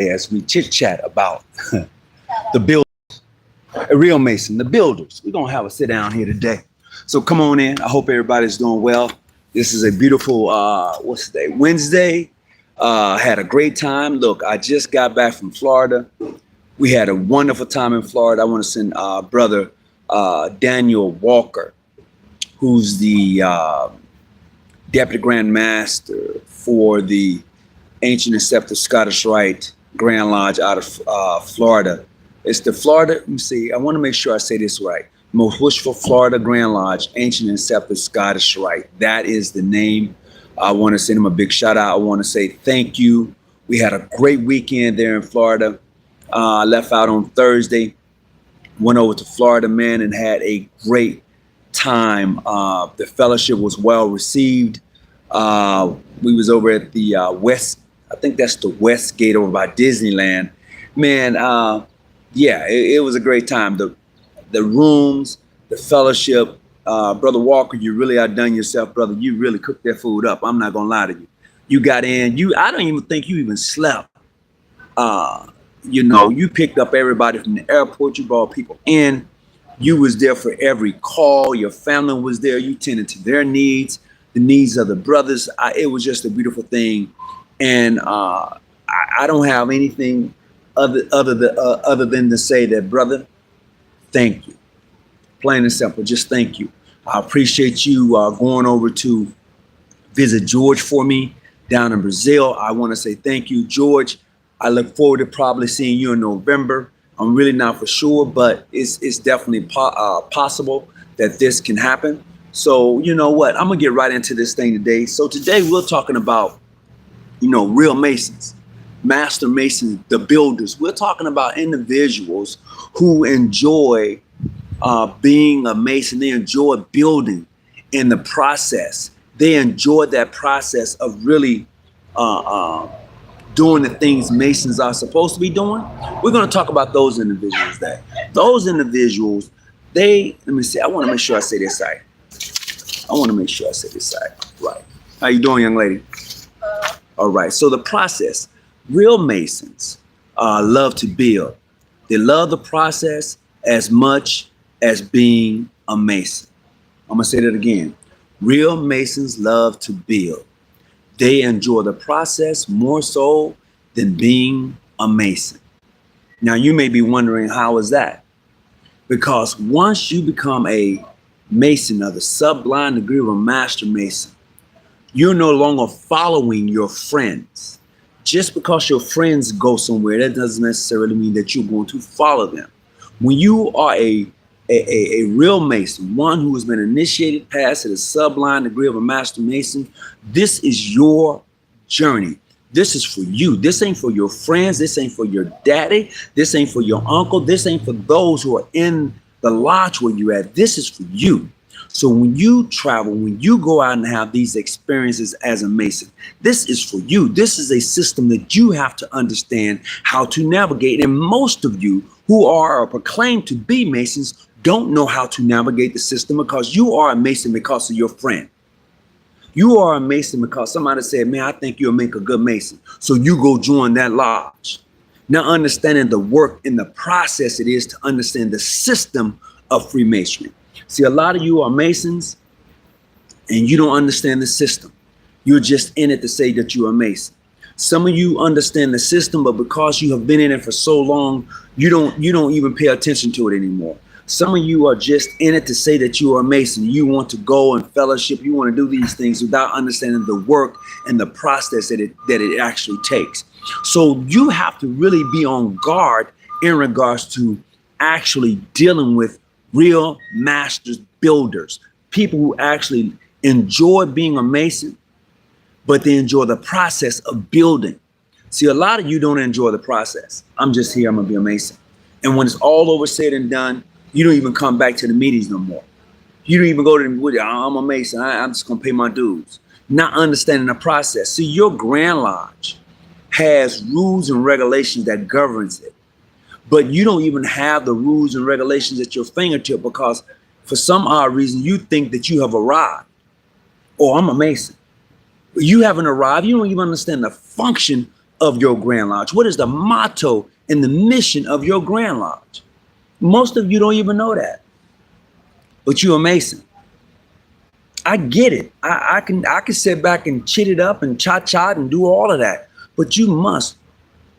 as we chit chat about the build, a real mason, the builders. We're gonna have a sit down here today. So come on in. I hope everybody's doing well. This is a beautiful what's the day? Wednesday. Had a great time. Look, I just got back from Florida. We had a wonderful time in Florida. I want to send brother Daniel Walker, who's the Deputy Grand Master for the Ancient and Scepter Scottish Rite Grand Lodge out of Florida. It's the Florida, let me see, I want to make sure I say this right. Most Wishful Florida Grand Lodge, Ancient and Scepter Scottish Rite. That is the name. I want to send him a big shout out. I want to say thank you. We had a great weekend there in Florida. I left out on Thursday, went over to Florida, man, and had a great time. The fellowship was well received. We was over at the West, I think that's the West Gate over by Disneyland. Man, yeah, it was a great time. The rooms, the fellowship, Brother Walker, you really outdone yourself, brother. You really cooked that food up. I'm not gonna lie to you. You got in, I don't even think you even slept. You picked up everybody from the airport, you brought people in, you was there for every call, your family was there, you tended to their needs, the needs of the brothers. It was just a beautiful thing. And I don't have anything other than to say that, brother, thank you. Plain and simple, just thank you. I appreciate you going over to visit George for me down in Brazil. I want to say thank you, George. I look forward to probably seeing you in November. I'm really not for sure, but it's definitely possible that this can happen. So you know what? I'm gonna get right into this thing today. So today we're talking about, real masons, master masons, the builders. We're talking about individuals who enjoy being a mason. They enjoy building in the process. They enjoy that process of really doing the things masons are supposed to be doing. We're going to talk about those individuals. Let me see, I want to make sure I say this right. Right. How you doing, young lady? All right. So the process, real masons love to build. They love the process as much as being a mason. I'm going to say that again. Real masons love to build. They enjoy the process more so than being a mason. Now, you may be wondering, how is that? Because once you become a mason of the sublime degree of a master mason, you're no longer following your friends. Just because your friends go somewhere, that doesn't necessarily mean that you're going to follow them. When you are a real mason, one who has been initiated past to the sublime degree of a master mason, this is your journey. This is for you. This ain't for your friends. This ain't for your daddy. This ain't for your uncle. This ain't for those who are in the lodge where you're at. This is for you. So when you travel, when you go out and have these experiences as a mason, this is for you. This is a system that you have to understand how to navigate. And most of you who are proclaimed to be masons don't know how to navigate the system, because you are a mason because of your friend. You are a mason because somebody said, man, I think you'll make a good mason. So you go join that lodge. Now, understanding the work and the process it is to understand the system of Freemasonry. See, a lot of you are masons and you don't understand the system. You're just in it to say that you're a mason. Some of you understand the system, but because you have been in it for so long, you don't even pay attention to it anymore. Some of you are just in it to say that you are a mason. You want to go and fellowship. You want to do these things without understanding the work and the process that it actually takes. So you have to really be on guard in regards to actually dealing with real masters, builders, people who actually enjoy being a mason, but they enjoy the process of building. See, a lot of you don't enjoy the process. I'm just here, I'm gonna be a mason. And when it's all over said and done, you don't even come back to the meetings no more. You don't even go to them with it. I'm a mason. I'm just gonna pay my dues. Not understanding the process. See, your Grand Lodge has rules and regulations that governs it, but you don't even have the rules and regulations at your fingertip, because for some odd reason you think that you have arrived. Oh, I'm a mason. You haven't arrived. You don't even understand the function of your Grand Lodge? What is the motto and the mission of your Grand Lodge? Most of you don't even know that, but you're a Mason. I get it. I can sit back and chit it up and cha-cha and do all of that, but you must,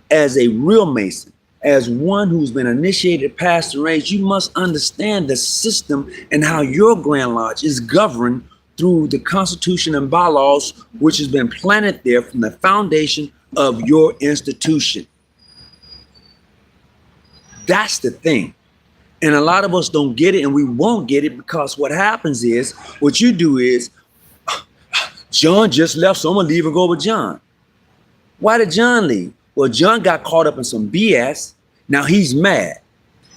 as a real Mason, as one who's been initiated, passed, and raised, you must understand the system and how your Grand Lodge is governed through the Constitution and bylaws, which has been planted there from the foundation of your institution. That's the thing. And a lot of us don't get it, and we won't get it, because what happens is, what you do is, John just left, so I'm gonna leave and go with John. Why did John leave? Well, John got caught up in some BS. Now he's mad.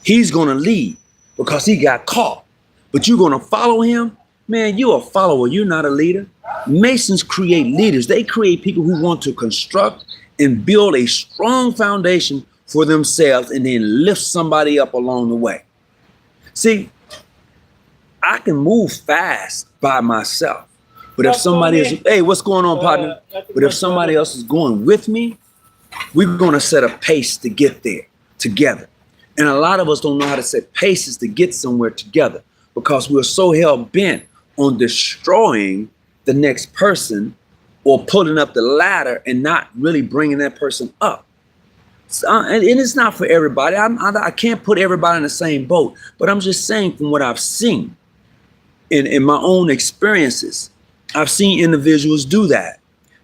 He's gonna leave because he got caught. But you're gonna follow him? Man, you're a follower, you're not a leader. Masons create leaders. They create people who want to construct and build a strong foundation for themselves and then lift somebody up along the way. See, I can move fast by myself, but if somebody is, hey, what's going on, partner? But if somebody else is going with me, we're going to set a pace to get there together. And a lot of us don't know how to set paces to get somewhere together, because we're so hell bent on destroying the next person or pulling up the ladder and not really bringing that person up. And it's not for everybody. I can't put everybody in the same boat, but I'm just saying, from what I've seen in my own experiences, I've seen individuals do that.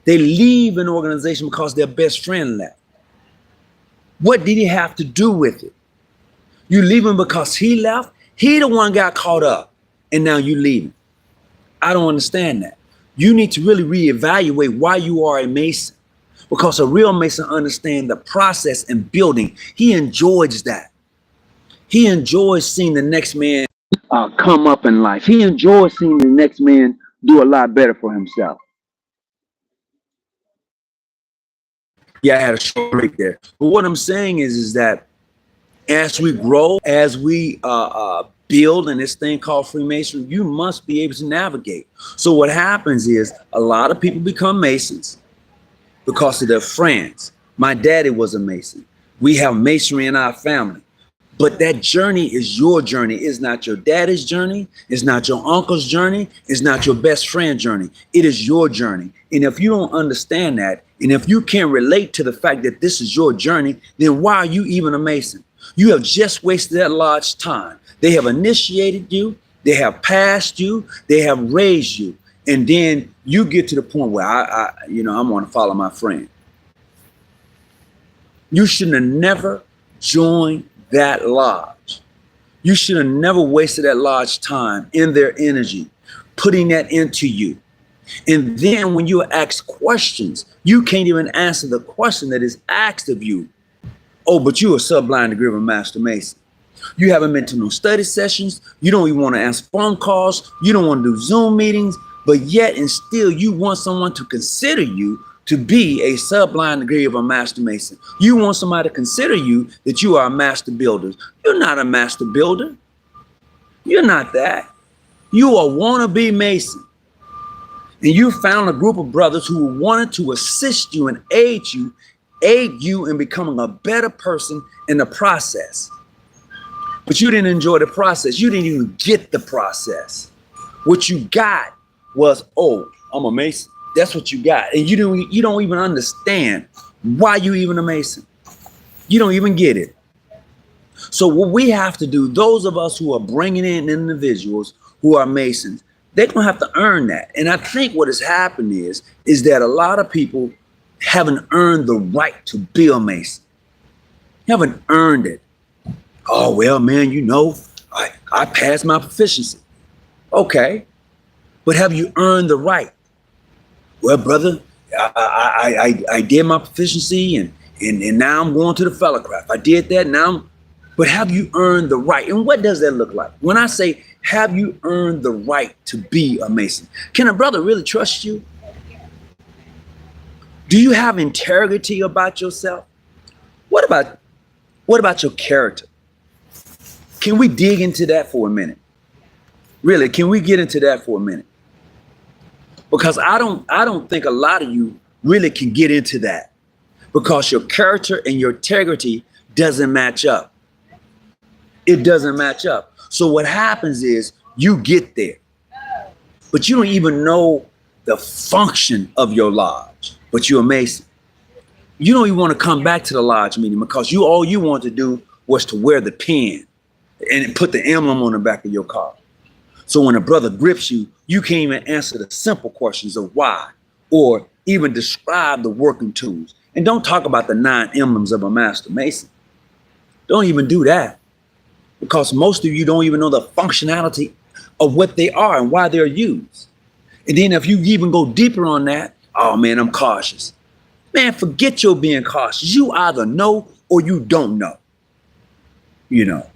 They leave an organization because their best friend left. What did he have to do with it? You leave him because he left? He the one got caught up, and now you leave him. I don't understand that. You need to really reevaluate why you are a Mason, because a real Mason understands the process and building. He enjoys that. He enjoys seeing the next man come up in life. He enjoys seeing the next man do a lot better for himself. Yeah, I had a short break there. But what I'm saying is that as we grow, as we build in this thing called Freemasonry, you must be able to navigate. So what happens is, a lot of people become Masons because of their friends. My daddy was a Mason. We have Masonry in our family. But that journey is your journey. It's not your daddy's journey. It's not your uncle's journey. It's not your best friend's journey. It is your journey. And if you don't understand that, and if you can't relate to the fact that this is your journey, then why are you even a Mason? You have just wasted that large time. They have initiated you. They have passed you. They have raised you. And then you get to the point where I want to follow my friend. You should have never joined that lodge. You should have never wasted that large time in their energy, putting that into you. And then when you ask questions, you can't even answer the question that is asked of you. Oh, but you're a sublime degree of a Master Mason. You haven't been to no study sessions. You don't even want to answer phone calls. You don't want to do Zoom meetings, but yet and still you want someone to consider you to be a sublime degree of a Master Mason. You want somebody to consider you that you are a master builder. You're not a master builder. You're not that. You are a wannabe Mason. And you found a group of brothers who wanted to assist you and aid you in becoming a better person in the process. But you didn't enjoy the process. You didn't even get the process. What you got was, oh, I'm a Mason. That's what you got. And you don't even understand why you even a Mason. You don't even get it. So what we have to do, those of us who are bringing in individuals who are Masons, they're going to have to earn that. And I think what has happened is that a lot of people haven't earned the right to be a Mason. Haven't earned it. Oh, well, man, I passed my proficiency. Okay. But have you earned the right? Well, brother, I did my proficiency and now I'm going to the fellowcraft. I did that now. But have you earned the right? And what does that look like? When I say, have you earned the right to be a Mason? Can a brother really trust you? Do you have integrity about yourself? What about your character? Can we dig into that for a minute? Really, can we get into that for a minute? Because I don't think a lot of you really can get into that. because your character and your integrity doesn't match up. It doesn't match up. So what happens is you get there, but you don't even know the function of your lodge, but you're a Mason. You don't even want to come back to the lodge meeting because all you want to do was to wear the pin and put the emblem on the back of your car. So when a brother grips you, you can't even answer the simple questions of why, or even describe the working tools. And don't talk about the 9 emblems of a Master Mason. Don't even do that, because most of you don't even know the functionality of what they are and why they're used. And then if you even go deeper on that, oh man, I'm cautious. Man, forget your being cautious. You either know or you don't know. You know,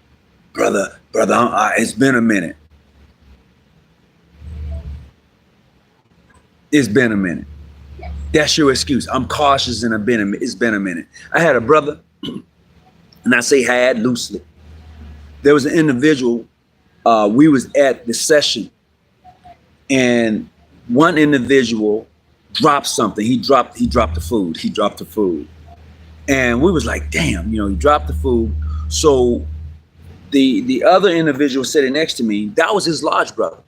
brother, it's been a minute. It's been a minute. That's your excuse. I'm cautious and it's been a minute. I had a brother, and I say had loosely. There was an individual, we was at the session, and one individual dropped something. He dropped the food. And we was like, damn, he dropped the food. So the other individual sitting next to me, that was his lodge brother.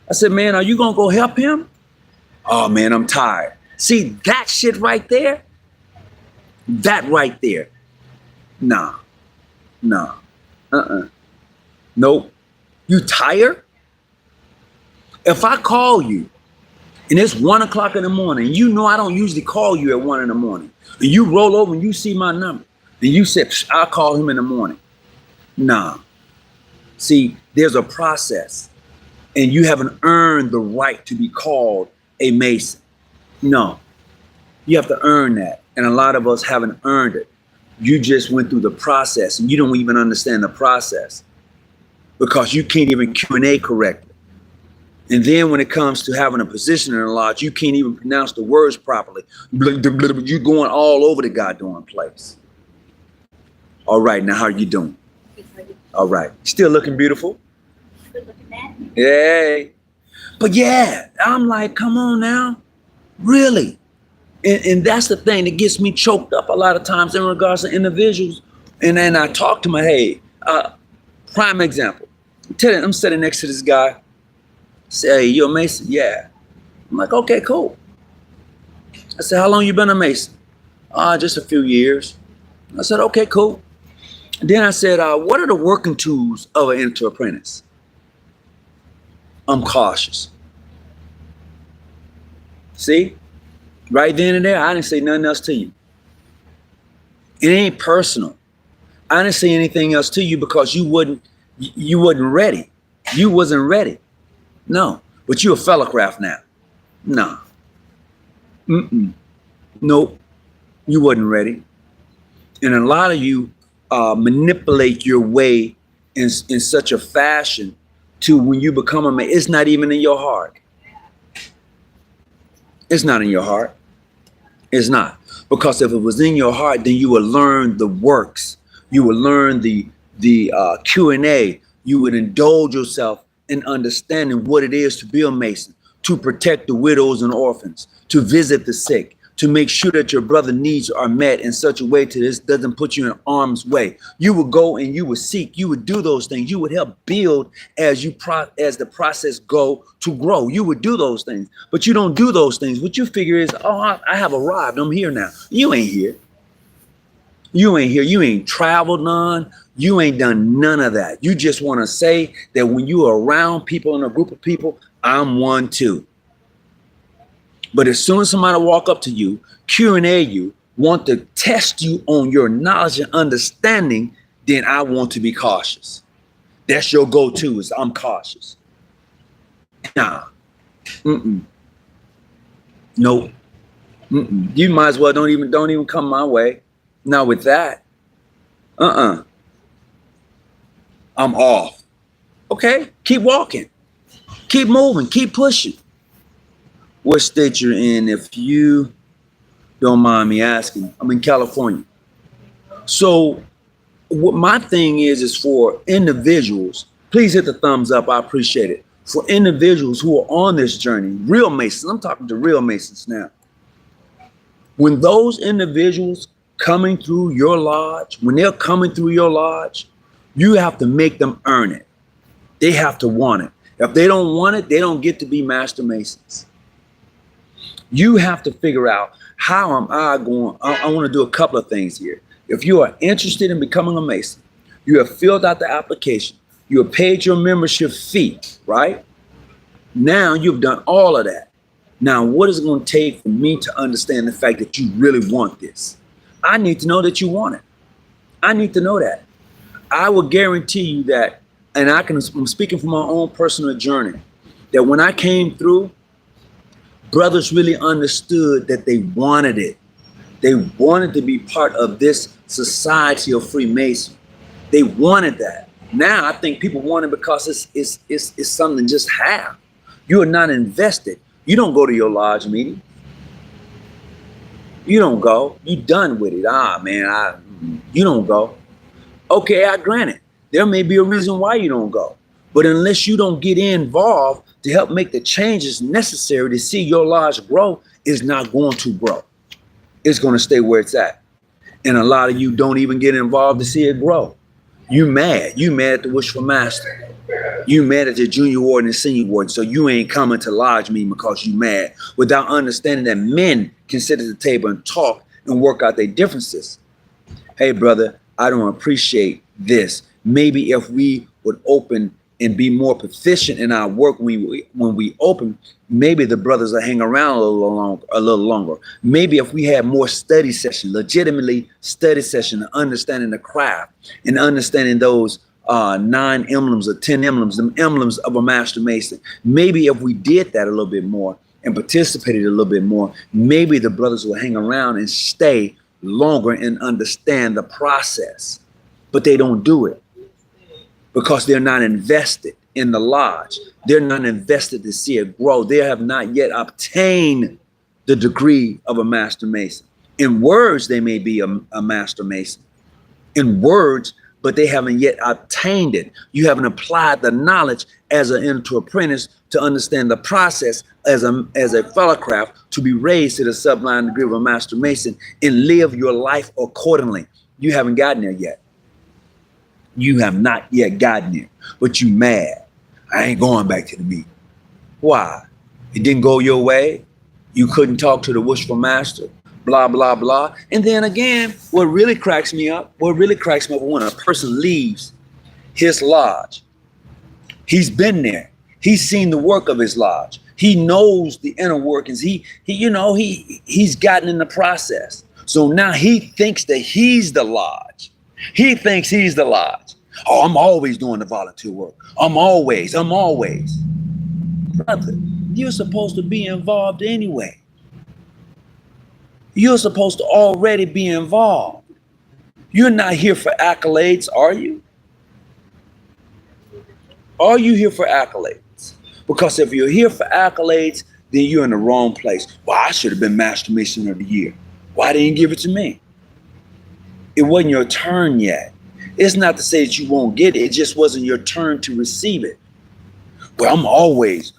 I said, man, are you gonna go help him? Oh man, I'm tired. See that shit right there? That right there. Nah. Nope. You tired? If I call you and it's 1 o'clock in the morning, I don't usually call you at 1 in the morning. And you roll over and you see my number. And you said, I'll call him in the morning. Nah. See, there's a process. And you haven't earned the right to be called a Mason. No. You have to earn that. And a lot of us haven't earned it. You just went through the process and you don't even understand the process because you can't even Q&A correctly. And then when it comes to having a position in a lodge, you can't even pronounce the words properly. You're going all over the goddamn place. All right, now how are you doing? All right. Still looking beautiful? Good looking man. Yay. But yeah, I'm like, come on now. Really? And that's the thing that gets me choked up a lot of times in regards to individuals. And then I talk to my, hey, prime example. I'm sitting next to this guy. Say, hey, you a Mason? Yeah. I'm like, okay, cool. I said, how long you been a Mason? Just a few years. I said, okay, cool. And then I said, what are the working tools of an enter apprentice? I'm cautious. See? Right then and there, I didn't say nothing else to you. It ain't personal. I didn't say anything else to you because you wasn't ready. You wasn't ready. No. But you a fellowcraft now. No. Nope. You wasn't ready. And a lot of you manipulate your way in such a fashion to when you become a man, it's not even in your heart. It's not in your heart. It's not. Because if it was in your heart, then you would learn the works. You would learn the Q&A. You would indulge yourself in understanding what it is to be a Mason, to protect the widows and orphans, to visit the sick, to make sure that your brother's needs are met in such a way that this doesn't put you in harm's way. You would go and you would seek, you would do those things. You would help build as the process go to grow. You would do those things, but you don't do those things. What you figure is, oh, I have arrived. I'm here now. You ain't here. You ain't here. You ain't traveled none. You ain't done none of that. You just want to say that when you are around people in a group of people, I'm one too. But as soon as somebody walk up to you, Q&A you, want to test you on your knowledge and understanding, then I want to be cautious. That's your go-to is I'm cautious. Nah. Nope. You might as well don't even come my way. Now with that, I'm off. Okay, keep walking, keep moving, keep pushing. What state you're in, if you don't mind me asking? I'm in California. So what my thing is for individuals, please hit the thumbs up. I appreciate it. For individuals who are on this journey, real Masons, I'm talking to real Masons now. When those individuals coming through your lodge, when they're coming through your lodge, you have to make them earn it. They have to want it. If they don't want it, they don't get to be master masons. You have to figure out, how am I going? I want to do a couple of things here. If you are interested in becoming a mason, you have filled out the application, you have paid your membership fee, right? Now you've done all of that. Now, what is it going to take for me to understand the fact that you really want this? I need to know that you want it. I need to know that. I will guarantee you that, and I'm speaking from my own personal journey, that when I came through, brothers really understood that they wanted it. They wanted to be part of this society of Freemasons. They wanted that. Now I think people want it because it's something to just have. You are not invested. You don't go to your lodge meeting. You don't go. You done with it. You don't go. Okay, I grant it. There may be a reason why you don't go. But unless you don't get involved to help make the changes necessary to see your lodge grow, it's not going to grow. It's going to stay where it's at. And a lot of you don't even get involved to see it grow. You mad. You mad at the Wishful Master. You mad at the junior warden and senior warden. So you ain't coming to lodge meeting because you mad, without understanding that men can sit at the table and talk and work out their differences. Hey, brother, I don't appreciate this. Maybe if we would open and be more proficient in our work when we open, maybe the brothers will hang around a little longer. Maybe if we had more study session, legitimately study session, understanding the craft and understanding those 9 emblems or 10 emblems, the emblems of a master mason. Maybe if we did that a little bit more and participated a little bit more, maybe the brothers will hang around and stay longer and understand the process. But they don't do it because they're not invested in the lodge. They're not invested to see it grow. They have not yet obtained the degree of a master mason. In words, they may be a master mason. In words, but they haven't yet obtained it. You haven't applied the knowledge as an into apprentice to understand the process as a fellow craft to be raised to the sublime degree of a master mason and live your life accordingly. You haven't gotten there yet. You have not yet gotten there, but you mad. I ain't going back to the meeting. Why? It didn't go your way. You couldn't talk to the Wishful Master. Blah, blah, blah. And then again, what really cracks me up when a person leaves his lodge, he's been there. He's seen the work of his lodge. He knows the inner workings. He's gotten in the process. So now he thinks that he's the lodge. He thinks he's the lodge. Oh, I'm always doing the volunteer work. I'm always. Brother, you're supposed to be involved anyway. You're supposed to already be involved. You're not here for accolades, are you? Are you here for accolades? Because if you're here for accolades, then you're in the wrong place. Well, I should have been Master Mason of the Year. Why didn't you give it to me? It wasn't your turn yet. It's not to say that you won't get it. It just wasn't your turn to receive it. Well, I'm always.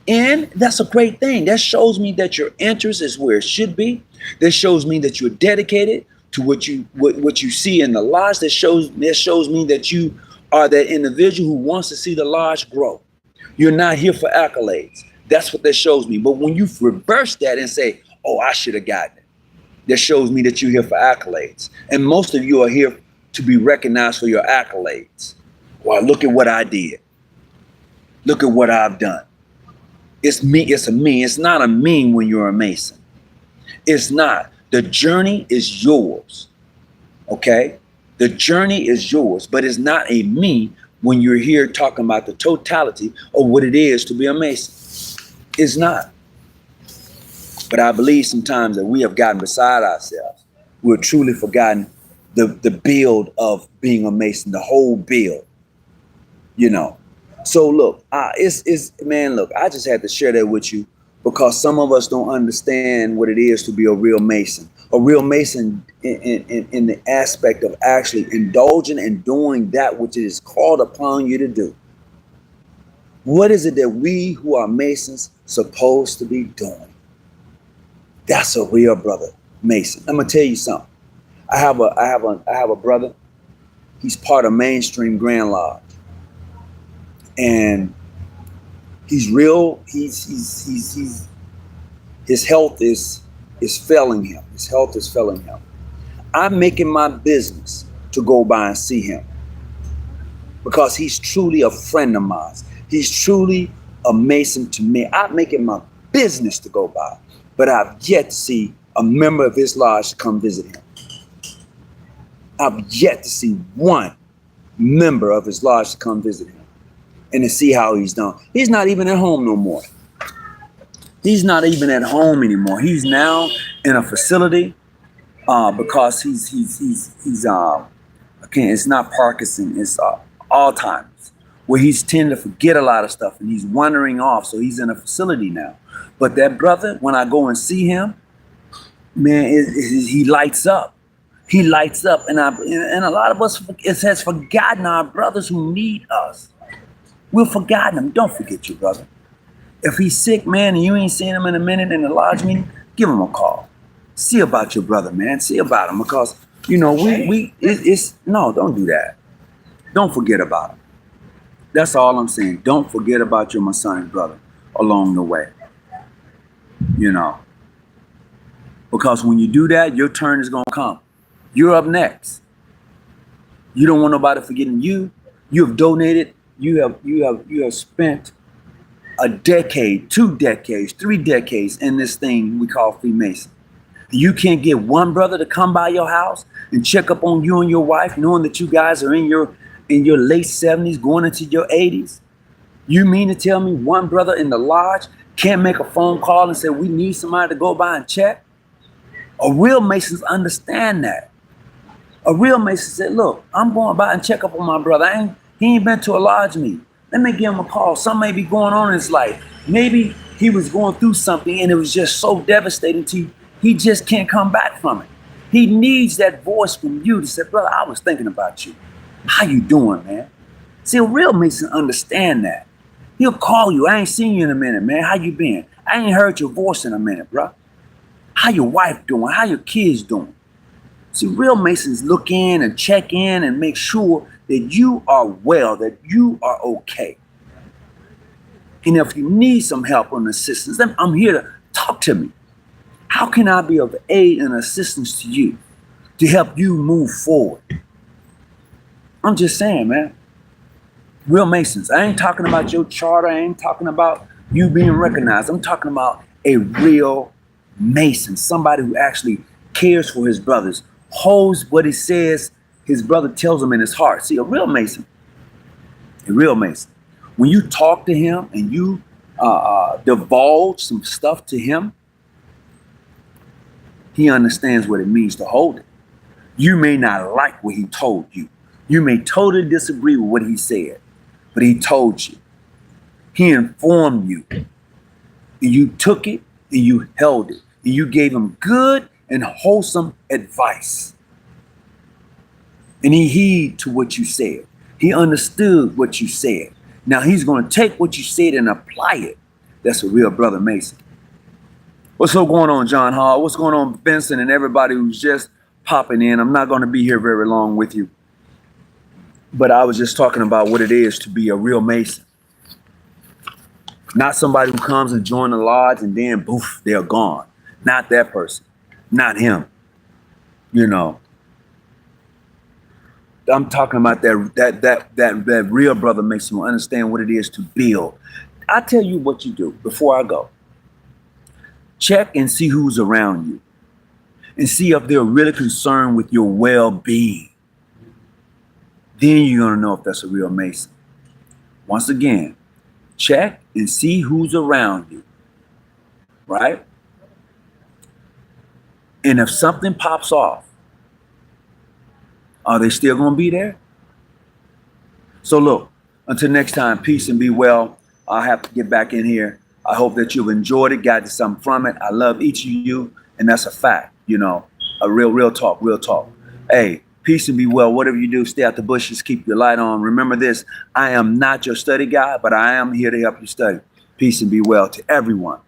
And that's a great thing. That shows me that your interest is where it should be. That shows me that you're dedicated to what you see in the lodge. That shows me that you are that individual who wants to see the lodge grow. You're not here for accolades. That's what that shows me. But when you reverse that and say, oh, I should have gotten it, that shows me that you're here for accolades. And most of you are here to be recognized for your accolades. Well, look at what I did. Look at what I've done. It's me. It's a me. It's not a me when you're a Mason. It's not. The journey is yours. Okay? The journey is yours, but it's not a me when you're here talking about the totality of what it is to be a Mason. It's not. But I believe sometimes that we have gotten beside ourselves. We've truly forgotten the build of being a Mason, the whole build, So look, look, I just had to share that with you because some of us don't understand what it is to be a real Mason. A real Mason in the aspect of actually indulging and doing that which it is called upon you to do. What is it that we who are Masons supposed to be doing? That's a real brother Mason. I'm gonna tell you something. I have a brother. He's part of mainstream Grand Lodge, and he's real. He's his health is failing him. His health is failing him. I'm making my business to go by and see him because he's truly a friend of mine. He's truly a Mason to me. I'm making my business to go by, but I've yet to see a member of his lodge to come visit him. I've yet to see one member of his lodge to come visit him and to see how he's done. He's not even at home no more. He's not even at home anymore. He's now in a facility because he's I can't. It's not Parkinson. It's Alzheimer's, where he's tending to forget a lot of stuff and he's wandering off. So he's in a facility now. But that brother, when I go and see him, man, he lights up. He lights up, and a lot of us has forgotten our brothers who need us. We've forgotten them. Don't forget your brother. If he's sick, man, and you ain't seen him in a minute in the lodge meeting, give him a call. See about your brother, man. See about him, because no, don't do that. Don't forget about him. That's all I'm saying. Don't forget about your Masonic brother along the way. Because when you do that, your turn is gonna come. You're up next. You don't want nobody forgetting you. You have donated. You have spent a decade, 2 decades, 3 decades in this thing we call Freemason. You can't get one brother to come by your house and check up on you and your wife, knowing that you guys are in your late 70s, going into your 80s. You mean to tell me one brother in the lodge can't make a phone call and say, we need somebody to go by and check? A real Masons understand that. A real Mason said, look, I'm going by and check up on my brother. He ain't been to a lodge meeting. Let me give him a call. Something may be going on in his life. Maybe he was going through something and it was just so devastating to you, he just can't come back from it. He needs that voice from you to say, brother, I was thinking about you. How you doing, man? See, a real Mason understand that. He'll call you. I ain't seen you in a minute, man. How you been? I ain't heard your voice in a minute, bro. How your wife doing? How your kids doing? See, real Masons look in and check in and make sure that you are well, that you are okay. And if you need some help and assistance, then I'm here to talk to me. How can I be of aid and assistance to you to help you move forward? I'm just saying, man. Real Masons. I ain't talking about your charter. I ain't talking about you being recognized. I'm talking about a real Mason, somebody who actually cares for his brothers, holds what he says his brother tells him in his heart. See, a real Mason, when you talk to him and you divulge some stuff to him, he understands what it means to hold it. You may not like what he told you. You may totally disagree with what he said, but he told you. He informed you. And you took it and you held it. And you gave him good and wholesome advice. And he heeded to what you said. He understood what you said. Now he's going to take what you said and apply it. That's a real brother Mason. What's so going on, John Hall? What's going on, Benson, and everybody who's just popping in? I'm not going to be here very long with you. But I was just talking about what it is to be a real Mason. Not somebody who comes and joins the lodge and then, poof, they're gone. Not that person. Not him. I'm talking about that real brother Mason who understand what it is to build. I tell you what you do before I go. Check and see who's around you. And see if they're really concerned with your well-being. Then you're going to know if that's a real Mason. Once again, check and see who's around you. Right? And if something pops off, are they still going to be there? So look, until next time, peace and be well. I'll have to get back in here. I hope that you've enjoyed it, got something from it. I love each of you, and that's a fact, a real talk. Hey, peace and be well. Whatever you do, stay out the bushes, keep your light on. Remember this, I am not your study guide, but I am here to help you study. Peace and be well to everyone.